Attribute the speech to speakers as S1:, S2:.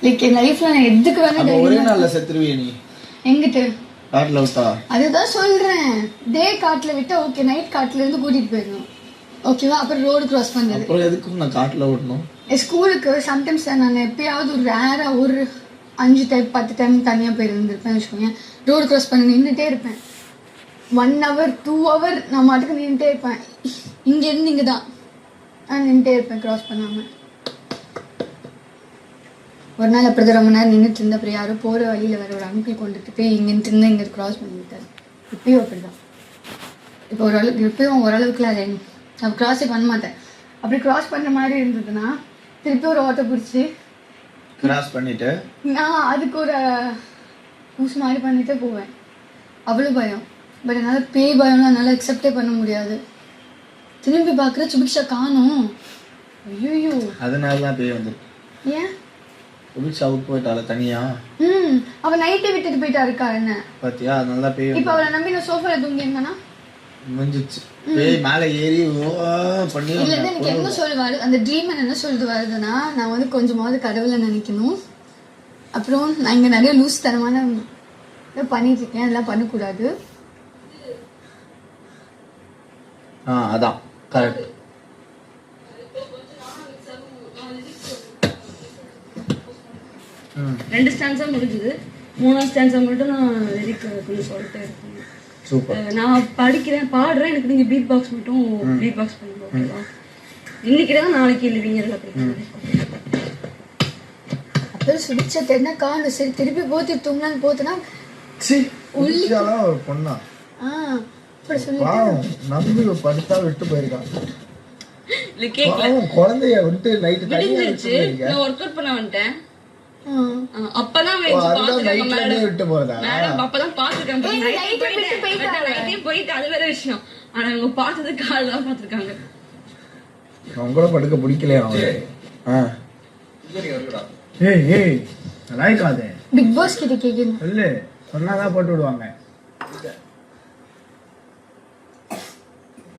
S1: Like என் லைஃப்ல நான் எதுக்கு வேணா
S2: ஒரே நாள்ல செத்துருவியே நீ.
S1: எங்கிட்ட
S2: காட்டுல விட்டா?
S1: அதுதான் சொல்றேன். டே காட்டுல விட்டா ஓகே, நைட் காட்டுல இருந்து கூட்டிட்டு போயிடணும். ஓகேவா? அப்புறம் ரோடு கிராஸ் பண்ணது.
S2: அப்புறம் எதுக்கு நான் காட்டுல ஓட்டணும்?
S1: ஸ்கூலுக்கு சம்டைம்ஸ் நான் எப்பயாவது ஒரு ரேரா ஒரு 5 டைம் 10 டைம் தனியா போயிருந்திருப்பேன் வச்சுக்கோங்க. ரோடு கிராஸ் பண்ணி நின்றுட்டே இருப்பேன். 1 hour 2 hour நான் மாட்டுக்கு நின்றுட்டே இருப்பேன். இங்க இருந்து இங்க தான் நான் நின்றுட்டே இருப்பேன் கிராஸ் பண்ணாம. ஒரு நாள் அப்படிதான் ரொம்ப நேரம் நின்றுட்டு இருந்த. அப்புறம் யாரும் போகிற வழியில் வேற ஒரு அங்கிள் கொண்டுட்டு போய் இங்கிட்டு இருந்து இங்கே கிராஸ் பண்ணிவிட்டார். இப்பயும் அப்படிதான். இப்போ இப்பயும் ஓரளவுக்குலாம் அது நான் கிராஸே பண்ண மாட்டேன். அப்படி கிராஸ் பண்ணுற மாதிரி இருந்ததுன்னா திருப்பி ஒரு ஆட்டோ பிடிச்சி
S2: கிராஸ் பண்ணிட்டு
S1: நான் அதுக்கு ஒரு ஊஸ் மாதிரி பண்ணிட்டே போவேன். அவ்வளோ பயம். பட் என்னால் பேய் பயம்லாம் என்னால் அக்செப்டே பண்ண முடியாது. திரும்பி பார்க்குற சுபிக்ஷா காணும். ஐயோ,
S2: அதனால தான் பேய் வந்து.
S1: ஏன்
S2: சுபிக்ஷா அவுட் போயிட்டால தனியா?
S1: அவ நைட்டே விட்டுட்டு போயிட்டா இருக்கா என்ன
S2: பாத்தியா? அதனால தான் பேய்.
S1: இப்போ அவளை நம்பி நான் சோஃபால தூங்கி இருந்தானா
S2: முடிஞ்சிச்சு. பேய் மேலே ஏறி பண்ணி
S1: இல்லைன்னா எனக்கு என்ன சொல்லுவாரு அந்த ட்ரீம் என்ன சொல்லிட்டு வருதுன்னா, நான் வந்து கொஞ்சமாவது கடவுளை நினைக்கணும். அப்புறம் நான் இங்கே நிறைய லூஸ் தரமான பண்ணிட்டு இருக்கேன், அதெல்லாம் பண்ணக்கூடாது.
S2: அதான் கரெக்ட்.
S3: ரெண்டு ஸ்டான்ஸா முடிஞ்சது. 3ஆவது ஸ்டான்ஸா மட்டும் நான் லிரிக் கொஞ்சம் சொல்லிட்டே இருக்கேன்.
S2: சூப்பர்.
S3: நான் படிக்கிறேன் பாடுறேன், எனக்கு நீங்க பீட் பாக்ஸ் மட்டும் பீட் பாக்ஸ் பண்ணுங்க. ஓகேவா? இன்னைக்கு தான் நாளைக்கு லிவிங்கர்ல படிக்கிறேன்.
S1: அப்புறம் சுபிக்ஷா என்ன காணும். சரி திருப்பி போத்தி தூங்கலான்னு போத்துனா
S2: பொண்ணா
S1: அப்படி சொல்லிட்டு
S2: நம்பி படுத்தா விட்டு போயிருக்கான். குழந்தைய விட்டு நைட்டு
S3: நான் ஒர்க் அவுட் பண்ண வந்துட்டேன். அப்பதான் விட்டு போறதா? அப்பதான் பாத்துருக்கேன். போயிட்டு அது வேற விஷயம். ஆனா இவங்க பார்த்தது கால் தான் பாத்துருக்காங்க.
S2: அவங்கள படுக்க பிடிக்கலையா? ஏய் ஏய் லாய்க்காதே.
S1: பிக் பாஸ் கிட்ட கேட்கணும்.
S2: இல்ல சொன்னாதான் போட்டு விடுவாங்க.